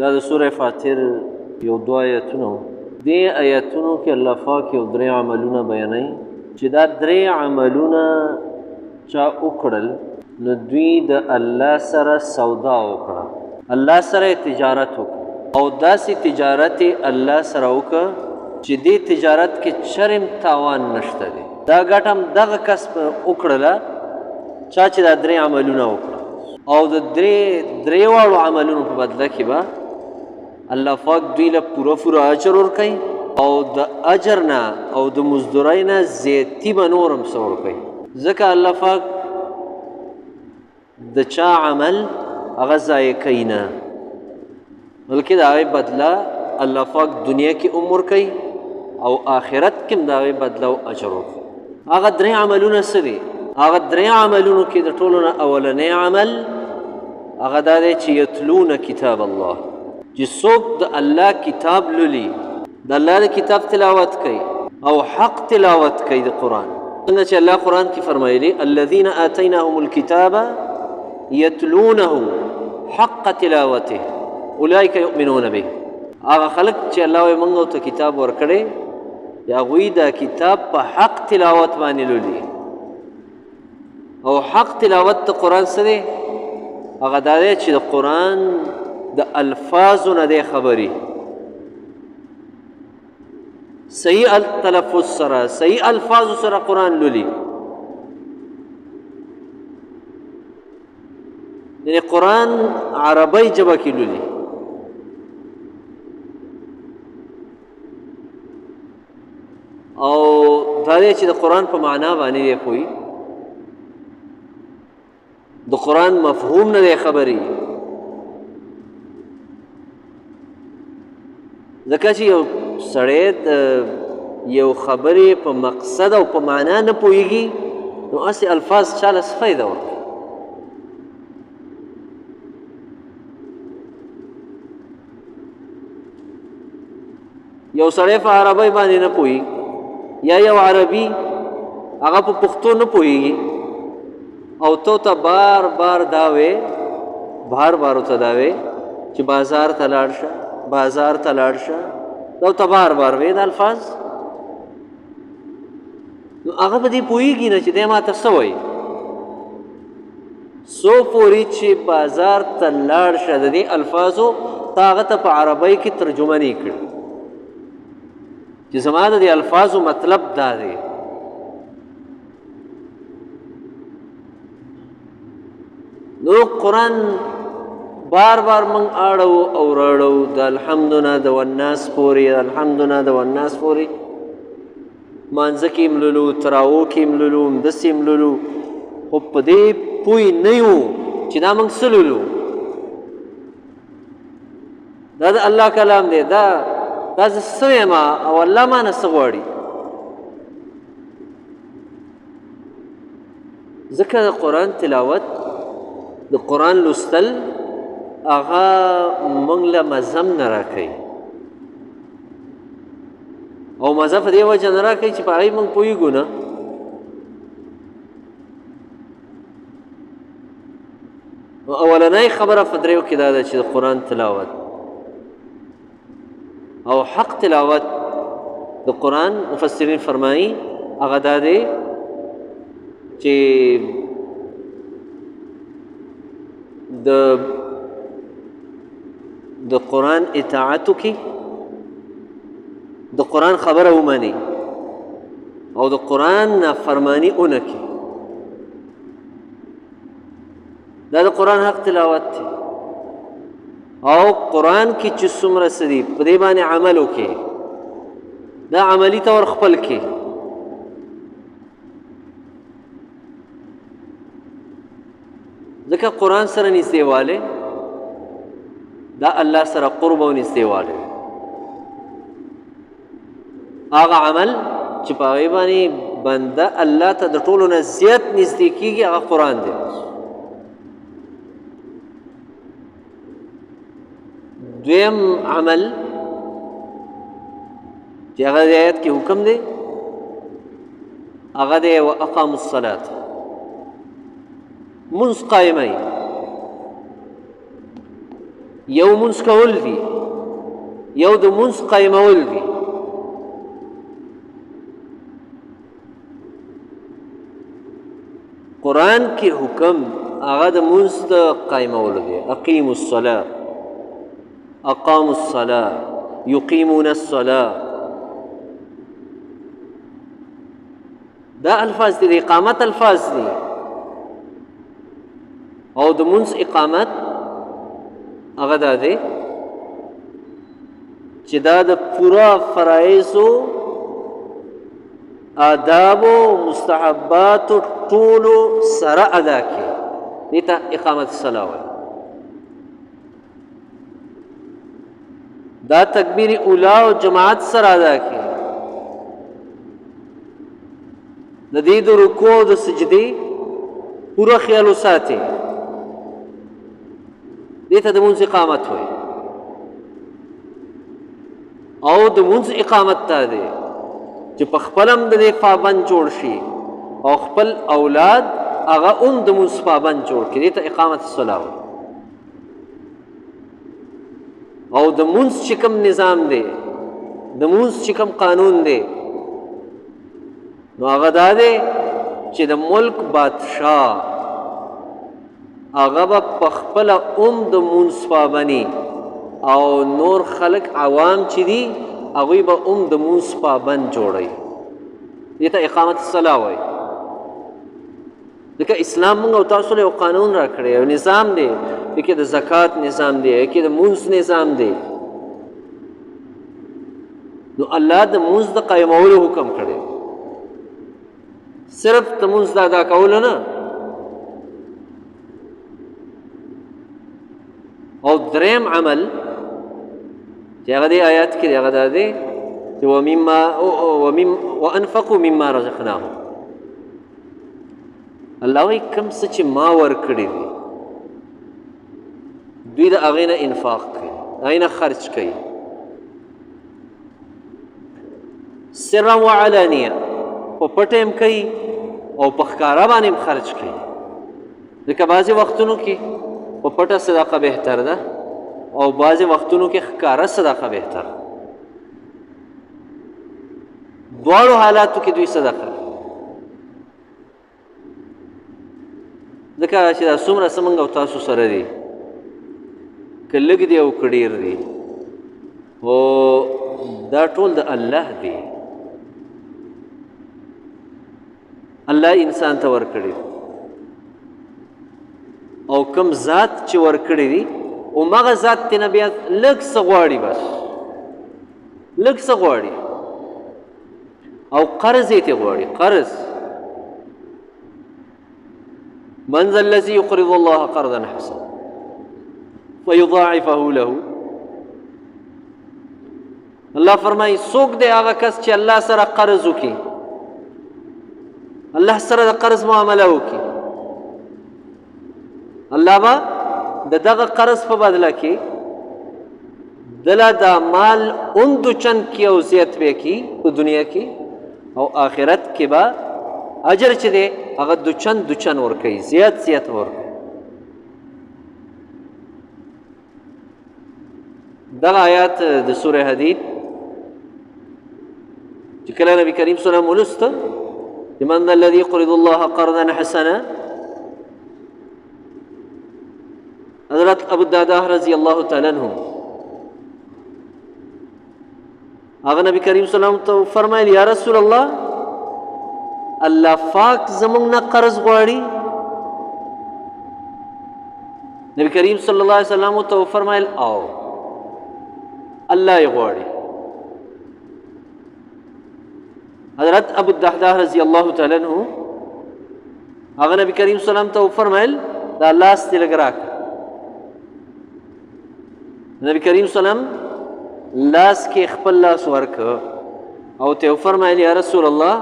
دا د سوره فاتر یو دو آیتونه دې آیتونو کې الله پاک یو درې عملونه بیانوي چې دا درې عملونه چا وکړل نو دوی د الله سره سودا وکړه، الله سره تجارت وکړه او داسې تجارت الله سره وکړه چې دې تجارت کې چرم تاوان نشته دی. دا ګټم دغه کسب وکړله چا چې دا درې عملونه وکړه او د درې واړو عملونو په بدله کې به الله پاک دوی له پوره اجر ورکوي او د اجر نه او د مزدورۍ نه زیاتی به نور هم څه ورکوي. ځکه الله پاک د چا عمل هغه ضایع کوي نه، بلکې د هغې بدله الله پاک دنیا کې هم ورکوي او آخرت کې هم د هغې بدله او اجر ورکوي. هغه درې عملونه څه دي؟ هغه درې عملونو کې د ټولو نه اولنی عمل هغه دا دی چې یتلون کتاب الله، چې څوک د الله کتاب لولي، د الله د کتاب تلاوت کوي او حق تلاوت کوي د قرآن. څنګه چې الله قرآن کې فرمایلي الذین آتیناهم الکتاب یتلونه حق تلاوته اولئک یؤمنون به. هغه خلک چې الله وایي موږ ورته کتاب ورکړی هغوی دا کتاب په حق تلاوت باندې لولي. او حق تلاوت د قرآن څه دی؟ هغه دا دی چې د قرآن د الفاظو نه دی خبري، صحیح تلفظ سره صحیح الفاظو سره قرآن لولي. یعنی قرآن عربی ژبه کې لولي او دا دی چې د قرآن په معنا باندې دی پوهي، د قرآن مفهوم نه دی خبري. ځکه چې یو سړی د یو خبرې په مقصد او په معنا نه پوهېږي نو هسې الفاظ چاله څه فایده ورکوي؟ یو سړی په عربۍ باندې نه پوهېږي یا یو عربي هغه په پښتو نه پوهېږي او تو ته بار بار دا وې بار ورته دا وې چې بازار ته لاړ شه بازار ته لاړ شه، دا ته بار بار وې دا الفاظ، نو هغه به دې پوهېږي نه چې دی ما ته څه وایي. څو پورې چې بازار ته لاړ شه د دې الفاظو تا هغه ته په عربۍ کې ترجمه نه کړي چې زما د دې الفاظو مطلب دا دی. نو قرآن بار بار من اړو او راړو د الحمدونه د والناس پورې الحمدونه د والناس پورې مانځه کې مللو تراو کې مللو همداسې مللو خو په دې پوه نه یو چې دا موږ څه لولو. دا د الله کلام دی، دا زه څه یم او الله ما نه څه غواړي. ځکه د قرآن تلاوت د قرآن لوستل هغه موږ له مزه نه راکوي او مزه په دې وجه نه راکوي چې په هغې موږ پوهېږو نه. اولنۍ خبره په دریو کې دا ده چې د قرآن تلاوت او حق تلاوت د قرآن مفسرین فرمایي هغه دا دی چې د قرآن اطاعتو کې د قرآن خبره ومني او د قرآن نافرماني ونه کې. دا د قرآن حق تلاوت دی او قرآن کې چې څومره څه دي په دې باندې عمل وکړي، دا عملي طور خپل کې. ځکه قرآن سره نږدېوالی دا الله سره قرب او نږدېوالی، هغه عمل چې په هغې باندې بنده الله ته د ټولو نه زیات نږدې کېږي هغه قرآن دی. دویم عمل چې هغه د آیت کې حکم دی هغه دی واقاموا الصلاة، منځ قایموي. یو مونځ کول دي، یو د مونځ قایمول دي. قرآن کې حکم هغه د مونځ د قایمولو دی. اقیموا الصلاة، اقاموا الصلاة، یقیمون الصلاة. دا الفاظ دي، د اقامت الفاظ دي. او د مونځ اقامت هغه دا دی چې دا د پورا فرایضو، آدابو، مستحباتو ټولو سره ادا کړي. دې ته اقامت الصلاة وایي. دا تکبیر اولا او جماعت سره ادا کړي. د دې د رکوع او د سجدې پوره خیال وساتي. دې ته د مونځ اقامت وایي. او د مونځ اقامت ته دی چې په خپل هم د دې پابند جوړ شي او خپل اولاد هغه هم د مونځ پابند جوړ کړي. دې ته اقامت الصلاة وایي. او د مونځ چې کوم نظام دی، د مونځ چې کوم قانون دی، نو هغه دا دی چې د ملک بادشاه هغه به په خپله هم د مونځ پابندي او نور خلق عوام چې دي هغوی به هم د مونځ پابند جوړوي. دې ته اقامت الصلاة وایي. ځکه اسلام موږ او تاسو له یو قانون را کړی، یو نظام دی. کې د زکات نظام دی، کې د مونځ نظام دی. نو الله د مونځ د قایمولو حکم کړی، صرف د مونځ د ادا کولو نه. او دریم عمل چې هغه دې آیات کې دی هغه دا دی چې وانفقوا مما رزقناهم. الله وایي کوم څه چې ما ورکړي دي دوی د هغې نه انفاق کوي، هغې نه خرچ کوي. سرا وعلانیه، په پټه هم کوي او په ښکاره باندې هم خرچ کوي. ځکه بعضې وختونو کې په پټه صدقه بهتر ده او بعضې وختونو کې ښکاره صدقه بهتر. دواړو حالاتو کې دوی صدقه. ځکه چې دا څومره څه موږ او تاسو سره دي، که لږ دی او که ډېر دی، خو دا ټول د الله دی. الله انسان ته ورکړي او کوم ذات چې ورکړي دي همغه ذات ترې نه بیا لږ څه غواړي، بس لږ څه غواړي. او قرض یې ترې غواړي، قرض. من ذا الذي يقرض الله قرضا حسنا فيضاعفه له. الله فرمایي څوک دی هغه کس چې الله سره قرض وکړي، الله سره د قرض معامله وکړي، الله به د دغه قرض په بدله کې دله دا مال اون دو چند کې او زیات به کړي په دنیا کې، او آخرت کې به اجر چې دی هغه دو چند ورکوي، زیات ورکوي. دغه آیات د سوره حدید چې کله نبی کریم صلی الله علیه وسلم ولسته من ذا الذي يقرض الله قرضا حسنا، حضرت ابو الدرداء رضی الله تعالی عنہ هغه نبی کریم صلی الله علیه وسلم ته فرمایل یا رسول الله الله پاک زمونږ نه قرض غواړي؟ نبی کریم صلی الله علیه وسلم ته فرمایل او الله یې غواړي. حضرت ابو الدرداء رضی الله تعالی عنہ هغه نبی کریم صلی الله علیه وسلم ته وفرمایل دا لاس دې لږ راکړه. نبی کریم صلی الله علیه وسلم لاس کې خپل لاس ورکړه او ته وفرمایل یا رسول الله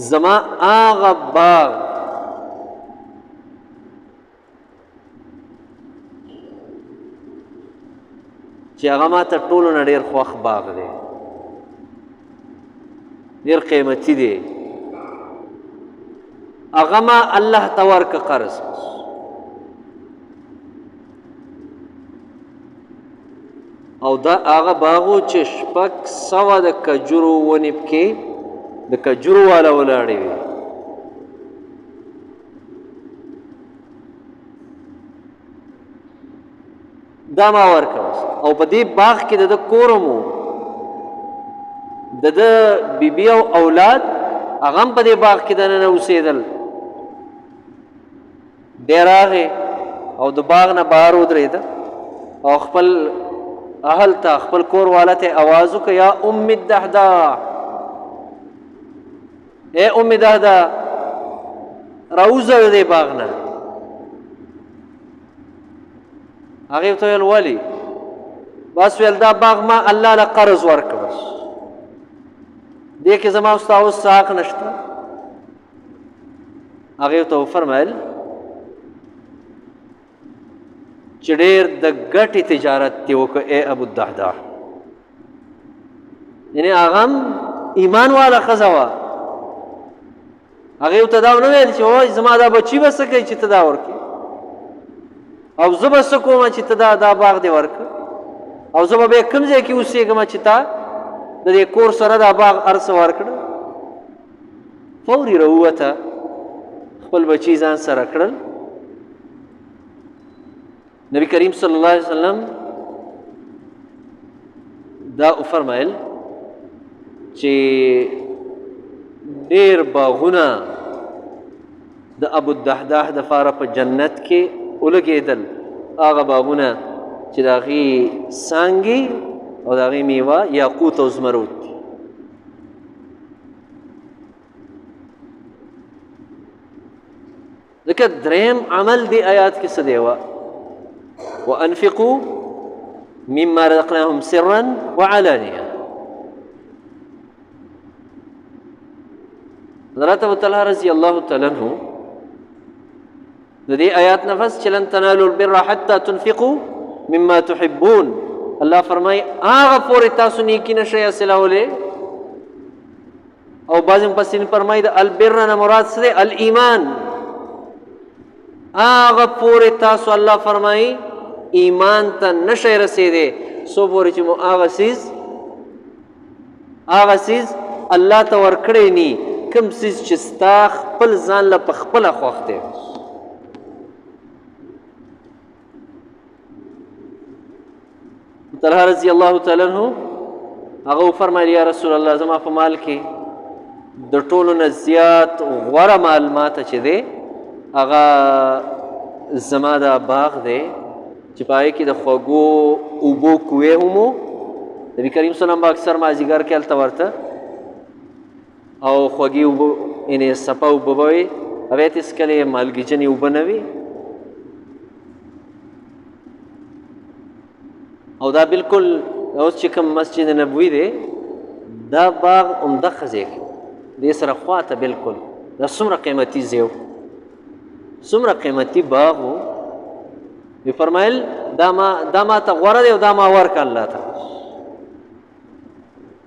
زما هغه باغ چې هغه ما ته ټولو نه ډېر خوښ باغ دی، ډېر قیمتي دی، هغه ما الله ته ورکړه قرض. او دا هغه باغو چې 600 د کجورو ونې پکې د کجورو والا ولاړې وي. دا ما ورکړه او په دې باغ کې د کورم د بیبي او اولاد هغه هم په دې باغ کې دننه اوسېدل. دی راغې او د باغ نه بهر ودرېده او خپل اهل ته خپل کور والا ته آواز وکړه یا ام الدحداح، اے ام الدحداح راوځه د دې باغ نه. هغې ورته ویل ولې؟ بس ویل دا باغ ما الله له قرض ورکړه، بس دې کې زما ستا اوس څه حق نشته. هغې ورته وفرمیل چې ډېر د ګټې تجارت دې وکړه ای ابوالدحداح. یعنې هغه هم ایمان والا ښځه وه. هغې ورته دا ونه ویل چې وایي زما دا بچي به څه کوي چې ته دا ورکړې، او زه به څه کوم چې ته دا باغ دې ورکړه، او زه به بیا کوم ځای کې اوسېږم چې تا د دې کور سره دا باغ هر څه ورکړه. فوري راووته، خپل بچي ځان سره کړل. نبی کریم صلی الله علیه وسلم دا وفرمایل چې ډېر باغونه د ابوالدحداح دپاره په جنت کې ولګېدل. هغه باغونه چې د هغې څانګې او د هغې میوه یاقوت او زمرود دي. ځکه دریم عمل دی آیات کې څه دی وانفقوا مما رزقناهم سرا وعلانیه. حضرت ابو طلحه رضی الله تعالی عنہ د دې آیات نفس چې لن تنالوا البر حتى تنفقوا مما تحبون. الله فرمای هغه پورې تاسو نیکي نشئ حاصلولی. او بعض مفسرین فرمای د البر نه مراد څه دی؟ الایمان. هغه پورې تاسو الله فرمای ایمان ته نشئ رسېدی څو پورې چې مو هغه څیز الله ته ورکړی نی، کوم څیز چې ستا خپل ځان له په خپله خوښ دی. طلحه رضی الله تعالی عنہ هغه وفرمایل یا رسول الله زما په مال کې د ټولو نه زیات غوره مال ماته چې دی هغه زما دا باغ دی چې په هغې کې د خوږو اوبو کوې هم و. نبي کریم صلی الله علیه وسلم به اکثر مازدیګر کې هلته ورته او خوږې اوبه یعنې صفا اوبه به وې، هغې ته هېڅکله یې مالګېجنې اوبه نه وي. او دا بالکل اوس چې کوم مسجد نبوي دی دا باغ عمده ځای دې سره خواته بالکل دا څومره قیمتي ځای و، څومره قیمتي باغ و. وی فرمایل دا ما ته غوره دی او دا ما ورکړه الله ته.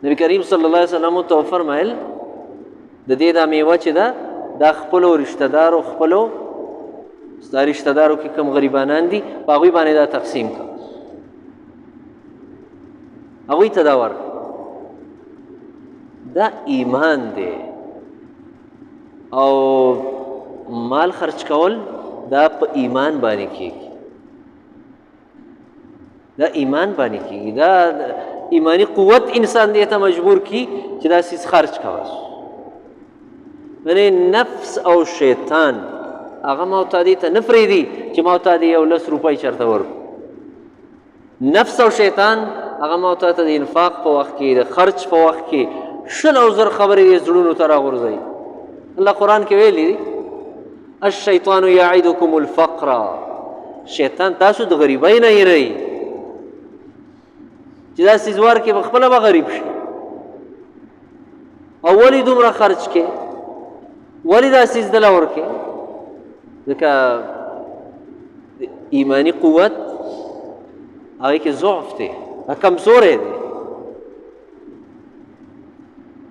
نبی کریم صلی الله علیه وسلم ته وفرمایل د دې دا میوه چې ده دا خپلو رشته دارو ستا رشته دارو کې کوم غریبانان دي په هغوی باندې دا تقسیم کړه، هغوی ته دا ورکړه. دا ایمان دی. او مال خرچ کول دا په ایمان باندې کېږي، دا ایمان باندې کېږي. دا ایمانی قوت انسان دې ته مجبور کی چې دا سیز خرچ کوه. یعنې نفس او شیطان هغه ما ته دې ته نه پرېږدي چې ما ته دې یو 10 روپۍ چېرته ورکړو. نفس او شیطان هغه ما ته د انفاق په وخت کې د خرچ په وخت کې 100,000 خبرې یې زړونو ته راغورځوي. الله قرآن کې ویلي الشیطان یعدکم الفقر، شیطان تاسو د غریبۍ نه یېروي چې دا څیز ورکې په خپله به غریب شي. او ولې دومره خرچ کې، ولې دا څیز دله ورکې؟ ځکه ایمانی قوت هغې کې ضعف دی، کمزوری دی.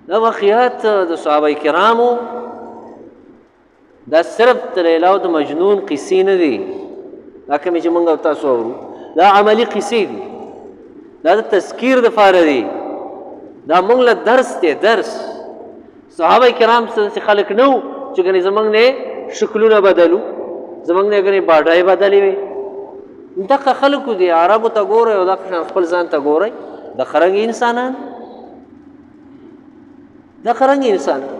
دا واقعات د صحابه کرامو دا صرف د لیلا او د مجنون قصې نه دي، دا کومې چې موږ او تاسو اورو دا عملي قصې دي. دا د تذکیر دپاره دی، دا موږ له درس دی، درس. صحابه کرام څه خلک نه وو چې ګنې زموږ نه شکلونه بدلو، زموږ نه ګنې باډای بدلې وې. دغه خلکو دی، عربو ته ګورئ او دغه شان خپل ځان ته ګورئ، د ښرنګې انسانان، د ښرنګې انسانان.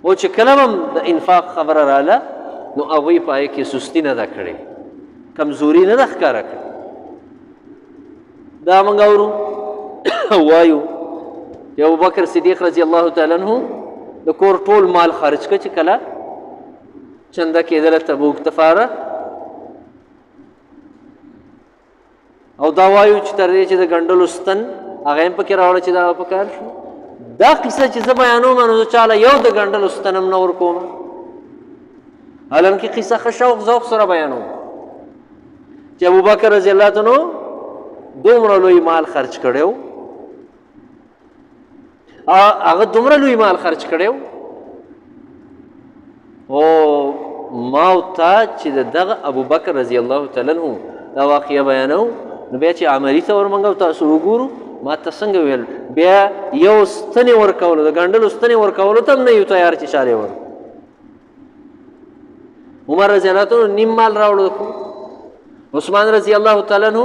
او چې کله هم د انفاق خبره راله نو هغوی په هغې کې سستي نه ده کړې، کمزوري نه ده ښکاره کړې. دا موږ اورو وایو چې ابوبکر صدیق رضی الله تعالی عنه د کور ټول مال خرج کړه چې کله چنده کېدله تبوک دپاره. او دا وایو چې تر دې چې د ګنډلو ستن هغه هم پکې راوړه چې دا پکار شو. دا قصه چې زه بیانوم نو زه چاله یو د ګنډلو ستن هم نه ورکوم، حالانکې قصه ښه شوق ذوق سره بیانوم چې ابوبکر رضی الله عنه دومره لوی مال خرج کړی و، هغه دومره لوی مال خرج کړی و او ما ته چې دغه ابوبکر رضی الله تعالی عنه دا واقعه بیانو نو بیا چې عملي طور موږ تاسو وګورو ما ته څنګه ویل، بیا یو ستنې ورکولو، د ګنډلو ستنې ورکولو ته هم نه یو تیار چې شارې ور. عمر رضی الله عنه نیم مال راوړو، عثمان رضی الله تعالی عنه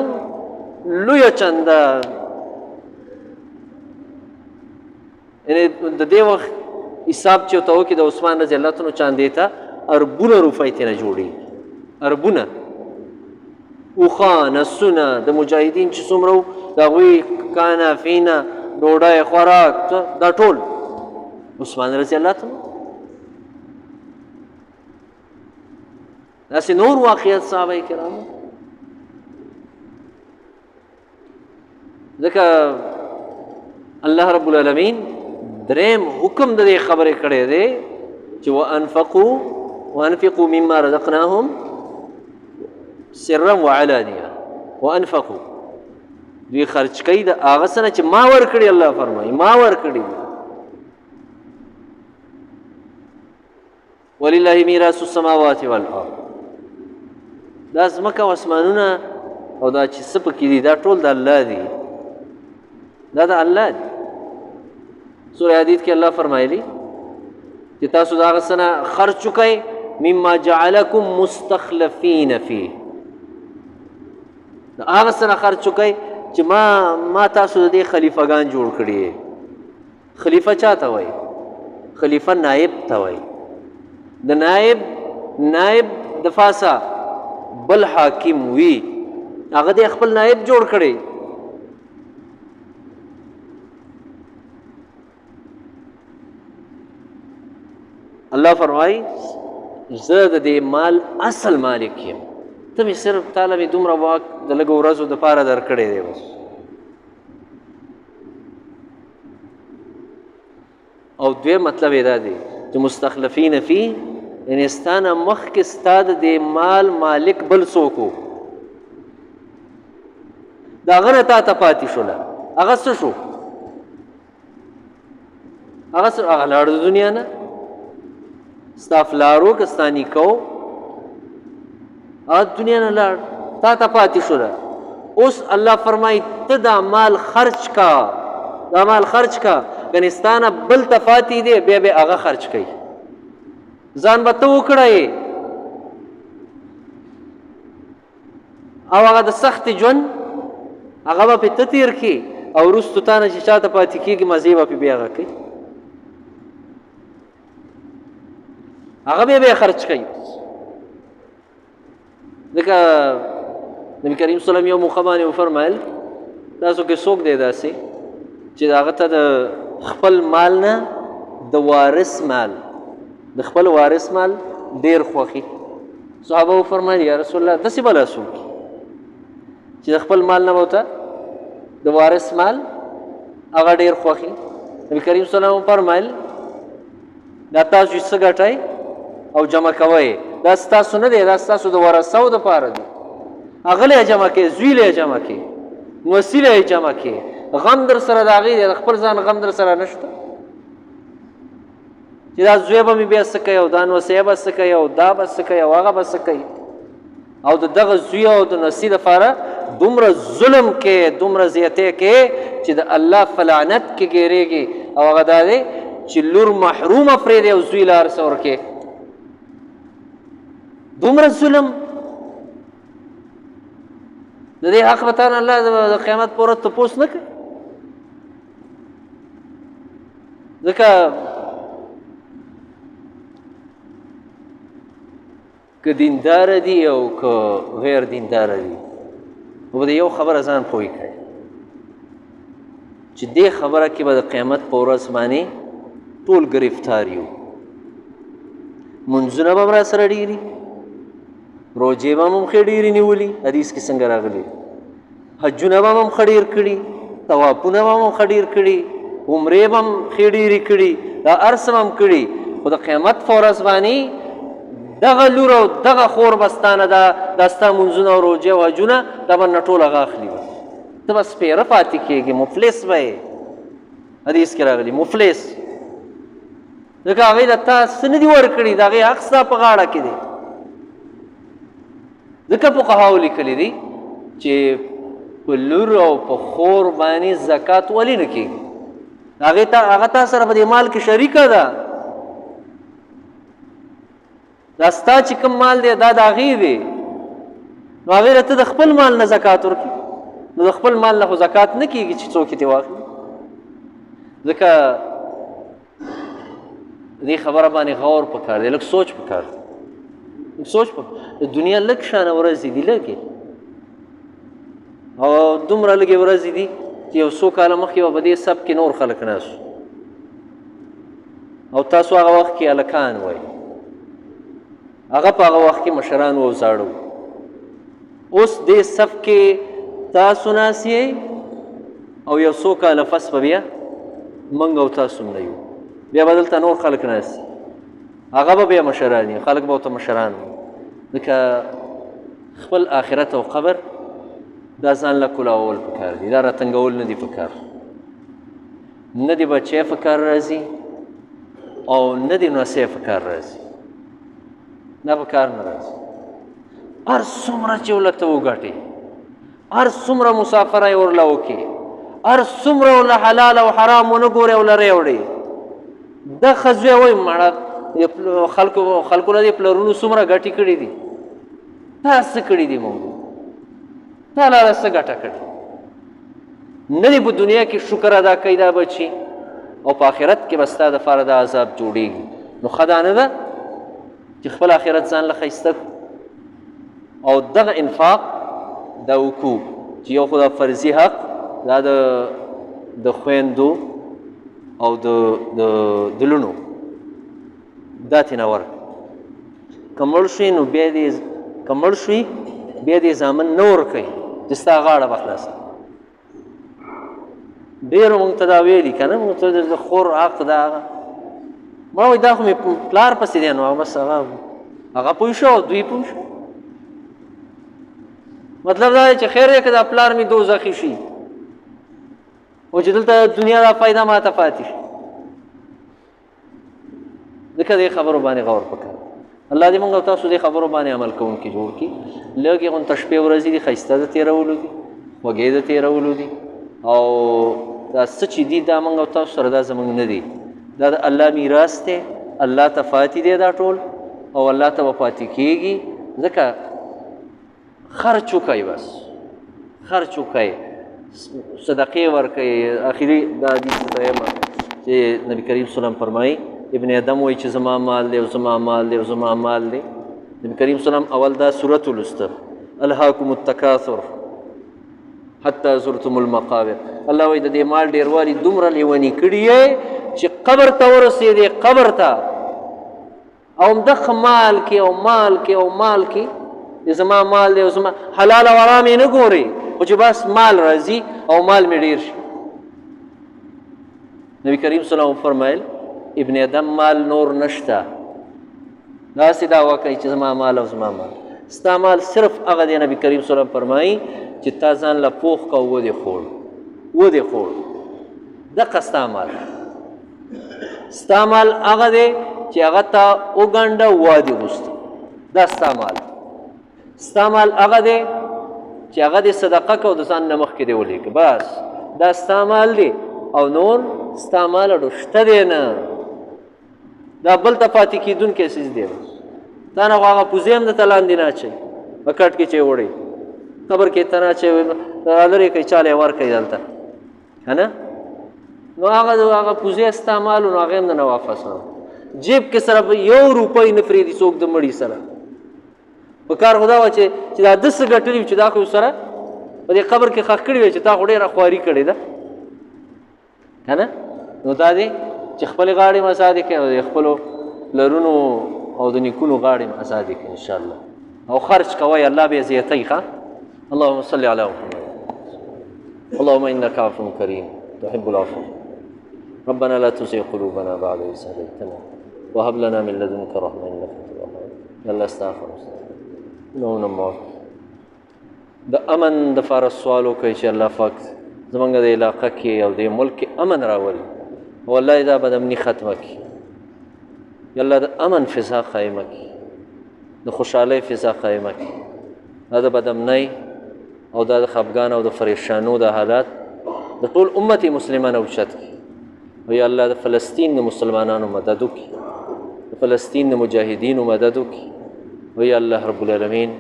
لویه چنده، یعنې د دې وخت حساب چې ورته وکړي د عثمان رضی الله عنه چاندې ته اربونه روپۍ ترې نه جوړېږي، اربونه، اوښان، اسونه، د مجاهدین چې څومره وو د هغوی کانه فینه، ډوډۍ، خوراک، دا ټول عثمان رضی الله عنه. داسې نور واقعیت صحابه کرامو. ځکه الله رب العالمین دریم حکم د دې خبرې کړی دی چې وانفقوا مما رزقناهم سرا وعلانیه، وانفقوا دوی خرچ کوي د هغه څه نه چې ما ورکړي، الله فرمایي ما ورکړي. ولله میراث السماوات والارض، دا ځمکه او اسمانونه او دا چې څه پکې دي دا ټول د الله دي، دا د الله دي. سورہ حدید کې الله فرمایلی چې تاسو د هغه څه نه خرچ وکئ مما جعلکم مستخلفین فیه، د هغه څه نه خرچ وکئ چې ما تاسو د دې خلیفګان جوړ کړي. خلیفه چا ته وایي؟ خلیفه نائب ته وایي. د نائب د فاسا بل حاکم وي، هغه د خپل نائب جوړ کړي. الله فرمایي زه د دې مال اصل مالک یم، ته مې صرف تعالی مې دومره واک د لږو ورځو دپاره درکړی دی بس. او دویم مطلب یې دا دی چې مستخلفین فی، یعنې ستا نه مخکې ستا د دې مال مالک بل څوک و، د هغه نه تا ته پاتې شوله، هغه څه شو؟ هغه لاړ د دنیا نه، ستا فلارو که ستا نیکه و هغه دنیا نه لاړ، تا ته پاتې شوله. اوس الله فرمایي ته دا مال خرچ کا، دا مال خرچ کا، کنې ستا نه بل ته پاتې دی بیا به هغه خرچ کوي. ځان به ته وکړی او هغه د سخت ژوند هغه به پې ته تېر کړي او وروستو تا نه چې چا ته پاتې کېږي مزې به پې بیا هغه کوي، هغه بیا خرچ کوي. ځکه نبي کریم صلی الله علیه وسلم یو موقع باندې وفرمایل تاسو کې څوک دی داسې چې هغه ته د خپل مال نه د وارث مال، د خپل وارث مال ډېر خوښي. صحابه وفرمایل یا رسول الله داسې بله څوک چې د خپل مال نه به ورته د وارث مال هغه ډېر خوښي. نبي کریم صلی الله علیه وسلم فرمایل دا تاسو چې څه ګټئ او جمع کوئ دا ستاسو نه دی، دا ستاسو د ورثو دپاره دی. هغه له جمع کې، زوی له جمع کې، نوسي له جمع کې، غم در سره د هغې دی، د خپل ځان غم در سره نشته چې دا زوی به مې بیا څه کوي او دا نوسی به څه کوي او دا به څه کوي او هغه به څه کوي. او د دغه زوی او د نوسي دپاره دومره ظلم کې دومره زیاتې کې چې د الله فلعنت کې ګیرېږي او هغه دا دی چې لور محرومه پرېږدي او زوی له هر څه ورکې دومره ظلم د دې حق به تا نه الله د قیامت په ورځ تپوس نه کوي ځکه که دینداره دي او که غیر دینداره دي خو به د یو خبره ځان پوه کړي چې دې خبره کې به د قیامت په ورځ باندې ټول ګرفتار یو منځونه به هم را سره ډېري روجې به هم ښې ډېرې نیولي حدیث کې څنګه راغلي حجونه به هم ښه ډېر کړي طوافونه به هم ښه ډېر کړي عمرې به هم ښې ډېرې کړي دا هر څه به هم کړي خو د قیامت په ورځ باندې دغه لور او دغه خور به ستا نه دا ستا منځونه او روجې او حجونه دا به نه ټول هغه اخلي به ته به سپېره پاتې کېږي مفلس به یې حدیث کې راغلي مفلس ځکه هغوی د تا څه نه دي ورکړي د هغې حق ستا په غاړه کې دی ځکه فقهاو لیکلي دي چې په لور او په خور باندې زکات ولې نه کېږي هغه تا سره په دې مال کې شریکه ده دا ستا چې کوم مال دی دا د هغې دی نو هغې ته د خپل مال نه زکات ورکړي نو د خپل مال نه خو زکات نه کېږي چې څوک یې ترې واخلي ځکه دې خبره باندې غور پکار دی لږ سوچ پکار دی سوچ په د دنیا لږ شانه ورځې دي لږې او دومره لږې ورځې دي چې یو څو کاله مخکې به په دې سب کې نور خلک ناست او تاسو هغه وخت کې هلکان وایي هغه په هغه وخت کې مشران و او زاړه اوس دې صف کې تاسو ناست یې او یو څو کاله پس به بیا موږ او تاسو نه یو بیا به دلته نور خلک ناست هغه به بیا مشران یې خلک به ورته مشران ځکه خپل آخرت او قبر دا ځان له کلاول پکار دي دا راتنګول نه دي پکار نه دي بچی فکر راځي او نه دي نوسی فکر راځي نه پکار نه راځي هر څومره چې ولته وګټې هر څومره مسافره یې ورله وکړي هر څومره ورله حلال او حرام ونه ګورې او لرې وړې دا ښځوی وایي مړه خلکو نه دې پلرونو څومره ګټې کړي دي تا څه کړي دي موږ تا لاره څه ګټه کړې نه دې په دنیا کې شکر ادا کوي دا بچي او په آخرت کې به ستا دپاره دا عذاب جوړېږي نو ښه دا نه ده چې خپل آخرت ځان له ښایسته او دغه انفاق دا وکړو چې یو خو دا فرضي حق دا د خویندو او د لونو دا ترېنه ورکړه که مړ شوي نو بیا دې زامن نه ورکوي چې ستا غاړه به خلاصه ډېرو مونږ ته دا ویلي که نه مونږ ته د خور حق دا هغه ما وایي دا خو مې پلار پسې دی نو بس هغه پوه شو او دوی پوه شو مطلب دا دی چې خیر دی که دا پلار مې دوزخي شي او چې دلته دنیا دا فایده ما ته پاتې شي ځکه دې خبرو باندې غور پکار الله دې مونږ او تاسو دې خبرو باندې عمل کوونکي جوړ کړي لږې غونته شپې ورځې دي ښایسته د تېرولو دي خوږې د تېرولو دي او دا څه چې دي دا مونږ او تاسو سره دا زموږ نه دي دا د الله میراث دی الله ته پاتې دی دا ټول او الله ته به پاتې کېږي ځکه خرچ وکئ بس خرچ وکئ صدقې ورکئ اخري دا حدیث ته یم چې نبي کریم صلی الله فرمایي ابن ادم وایي چې زما مال دی او زما مال دی او زما مال دی نبي کریم صلی الله اول دا سورت ولسته الهاکم التکاثر حتی زرتم المقابر الله وایي د دې مال ډېروالي دومره لیوني کړي یې چې قبر ته ورسېدې قبر ته او همدغه مال کې او مال کې او مال کې زما مال دی او زما حلال او حرام یې نه ګورې خو چې بس مال راځي او مال مې ډېر شي نبي کریم صلی الله فرمایل ابن ادم مال نور نشته داسې دعوه کوي چې زما مال او زما مال ستا مال صرف هغه دی نبي کریم صلی الله فرمایي چې تا ځان له پوخ که ودې خوړ دقه ستا مال ستا مال هغه دی چې هغه ته وګنډه وادي غوسته دا ستا مال هغه دی چې هغه دې صدقه کو د ځان نه مخکې دې ولېږه بس دا ستا مال دی او نور ستا مال اړو شته دی نه دا بل ته پاتې کېدونکی څیز دی تا نه خو هغه پوزې هم درته لاندې نه اچوي په کټ کې چې وړئ قبر کې ته نه اچوي لرې کوي چاله یې ورکوي دلته که نه نو هغه پوزې ستا مال نو هغې هم نه واپس نه جیب کې سره یو روپۍ نه پرېږدي څوک د مړي سره په کار خو دا وه چې دا ده څه ګټلي وي چې دا خو سره په دې قبر کې ښخ کړي وي چې تا خو ډېره خواري کړې ده که نه نو دا دی چې خپلې غاړې م ازادې کړي او د خپلو لرونو او د نیکونو غاړې م ازادې کړي انشاءالله او خرج کوئ الله به یې زیاتوي ښه اللهم صل علی محمد اللهم انک عفو کریم تحب العفو ربنا لا تزغ قلوبنا بعد إذ هديتنا وهب لنا من لدنك رحمة إنك أنت الوهاب الله استغفر نو موت د امن د فار سوالو کوي چې الله پاک زمونږ د علاقه کې او د ملک کې امن راولي والله دا به د امني ختمه کړي الله د امن فضا قایمه کړي د خوشحالۍ فضا قایمه کړي دا د بدامنۍ او دا د خفګان او د پریشانو د حالات د ټول امت مسلمان اوچت کړي وی الله د فلسطین د مسلمانانو مدد وکړي د فلسطین د مجاهدینو مدد وکړي وی الله رب العالمین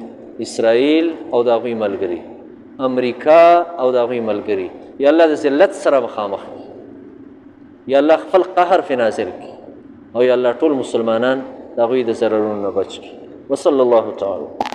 اسرائیل او د هغوی ملګري امریکا او د هغوی ملګري یا الله د ذلت سره مخامخ کړي یا الله خپل قهر فی نازل کړي او یا الله ټول مسلمانان د هغوی د ضررونو نه بچ کړي وصلی الله تعالی